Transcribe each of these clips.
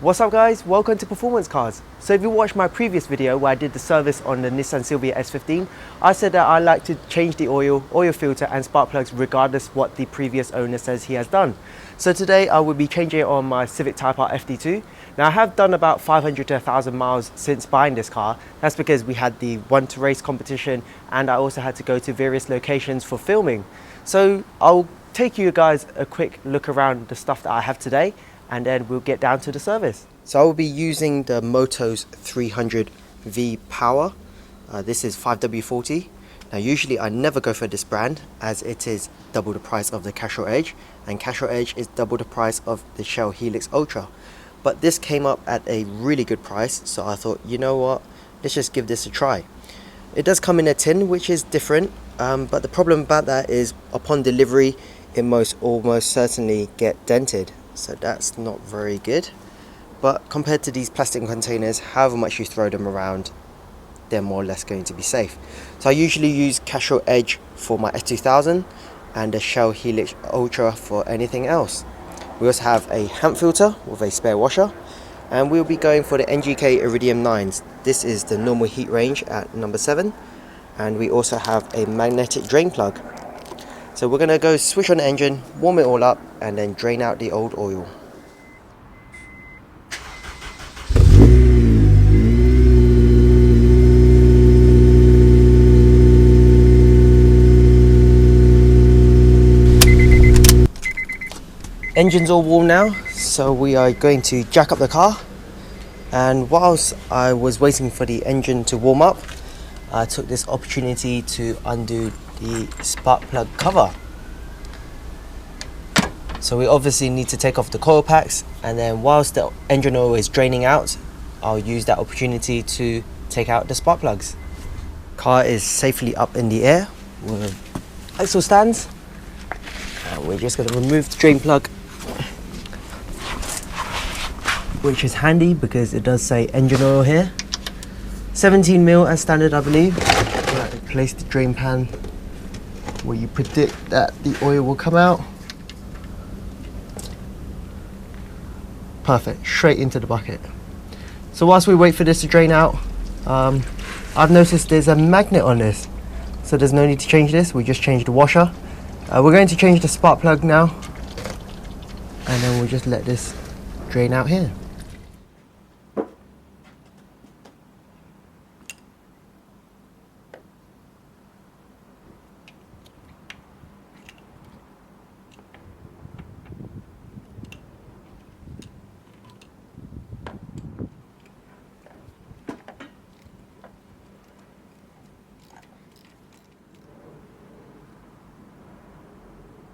What's up guys, welcome to Performance Cars. So if you watched my previous video where I did the service on the Nissan Silvia S15, I said that I like to change the oil filter and spark plugs regardless what the previous owner says he has done. So today I will be changing it on my Civic Type R FD2. Now I have done about 500 to 1,000 miles since buying this car. That's because we had the One to Race competition and I also had to go to various locations for filming. So I'll take you guys a quick look around the stuff that I have today, and then we'll get down to the service. So I will be using the Motul 300V power. This is 5W40. Now usually I never go for this brand as it is double the price of the Castrol Edge, and Castrol Edge is double the price of the Shell Helix Ultra. But this came up at a really good price, so I thought, you know what, let's just give this a try. It does come in a tin, which is different, but the problem about that is upon delivery it almost certainly get dented. So that's not very good, but compared to these plastic containers, however much you throw them around, they're more or less going to be safe. So I usually use Castrol Edge for my S2000 and the Shell Helix Ultra for anything else. We also have a HAMP filter with a spare washer, and we'll be going for the NGK Iridium 9s. This is the normal heat range at number 7, and we also have a magnetic drain plug. So we're going to go switch on the engine, warm it all up, and then drain out the old oil. Engine's all warm now, so we are going to jack up the car. And whilst I was waiting for the engine to warm up, I took this opportunity to undo the spark plug cover. So we obviously need to take off the coil packs, and then whilst the engine oil is draining out, I'll use that opportunity to take out the spark plugs. Car is safely up in the air with axle stands, and we're just going to remove the drain plug, which is handy because it does say engine oil here. 17mm as standard, I believe. Place the drain pan where you predict that the oil will come out. Perfect, straight into the bucket. So whilst we wait for this to drain out, I've noticed there's a magnet on this, so there's no need to change this. We just change the washer. We're going to change the spark plug now, and then we'll just let this drain out here.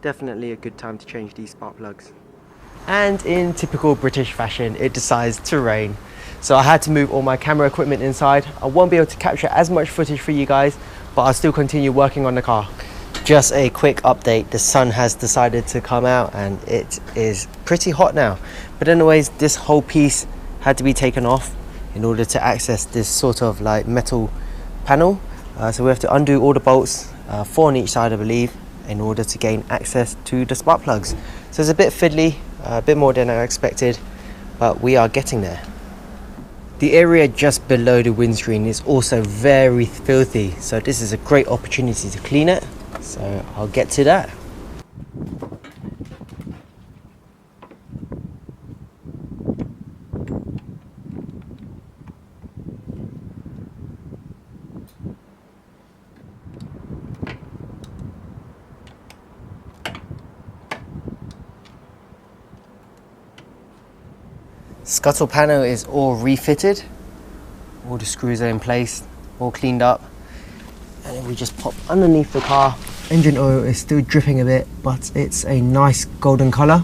Definitely a good time to change these spark plugs. And in typical British fashion, it decides to rain. So I had to move all my camera equipment inside. I won't be able to capture as much footage for you guys, but I'll still continue working on the car. Just a quick update, the sun has decided to come out and it is pretty hot now. But anyways, this whole piece had to be taken off in order to access this sort of like metal panel. So we have to undo all the bolts, 4 on each side I believe, in order to gain access to the spark plugs. So it's a bit fiddly, a bit more than I expected, but we are getting there. The area just below the windscreen is also very filthy, so this is a great opportunity to clean it, so I'll get to that. Scuttle panel is all refitted, all the screws are in place, all cleaned up, and then we just pop underneath the car. Engine oil is still dripping a bit, but it's a nice golden colour,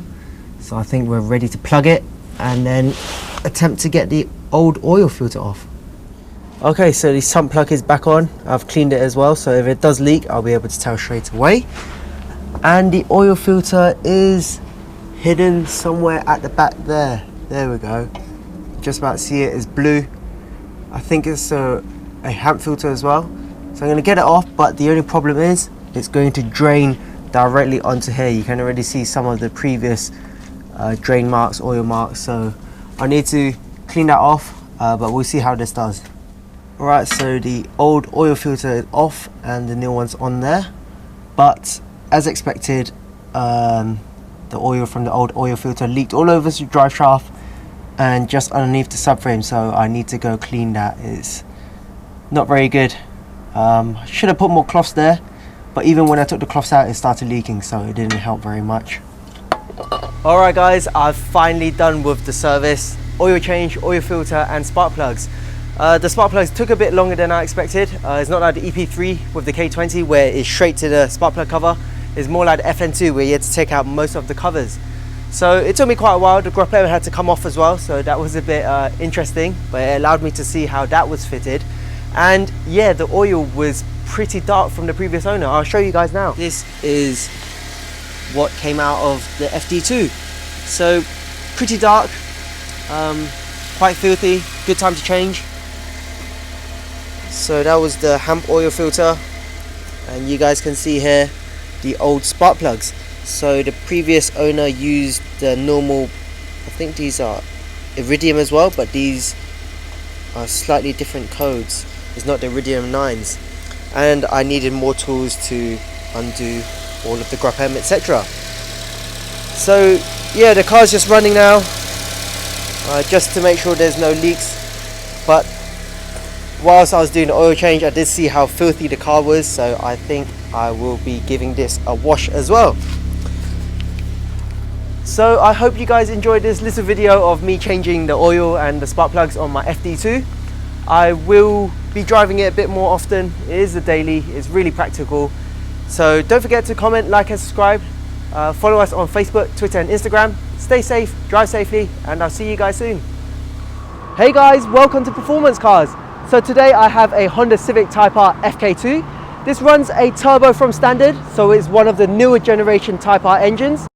so I think we're ready to plug it and then attempt to get the old oil filter off. Okay, so the sump plug is back on. I've cleaned it as well, so if it does leak I'll be able to tell straight away. And the oil filter is hidden somewhere at the back there. There we go. Just about to see it. It's blue. I think it's a HAMP filter as well. So I'm going to get it off, but the only problem is it's going to drain directly onto here. You can already see some of the previous drain marks, oil marks, so I need to clean that off, but we'll see how this does. Alright, so the old oil filter is off and the new one's on there, but as expected, the oil from the old oil filter leaked all over the drive shaft and just underneath the subframe, so I need to go clean that. It's not very good. Should have put more cloths there, but even when I took the cloths out, it started leaking, so it didn't help very much. Alright guys, I've finally done with the service, oil change, oil filter and spark plugs. The spark plugs took a bit longer than I expected. It's not like the EP3 with the K20 where it's straight to the spark plug cover. It's more like the FN2 where you had to take out most of the covers. So it took me quite a while. The grommet had to come off as well, so that was a bit interesting, but it allowed me to see how that was fitted. And yeah, the oil was pretty dark from the previous owner. I'll show you guys now. This is what came out of the FD2. So pretty dark, quite filthy, good time to change. So that was the HAMP oil filter, and you guys can see here the old spark plugs. So the previous owner used the normal, I think these are Iridium as well, but these are slightly different codes. It's not the Iridium 9s, and I needed more tools to undo all of the grommet, etc. So yeah, the car's just running now, just to make sure there's no leaks. But whilst I was doing the oil change, I did see how filthy the car was, so I think I will be giving this a wash as well. So I hope you guys enjoyed this little video of me changing the oil and the spark plugs on my FD2. I will be driving it a bit more often. It is a daily, it's really practical. So don't forget to comment, like and subscribe. Follow us on Facebook, Twitter and Instagram. Stay safe, drive safely, and I'll see you guys soon. Hey guys, welcome to Performance Cars. So today I have a Honda Civic Type R FK2. This runs a turbo from standard, so it's one of the newer generation Type R engines.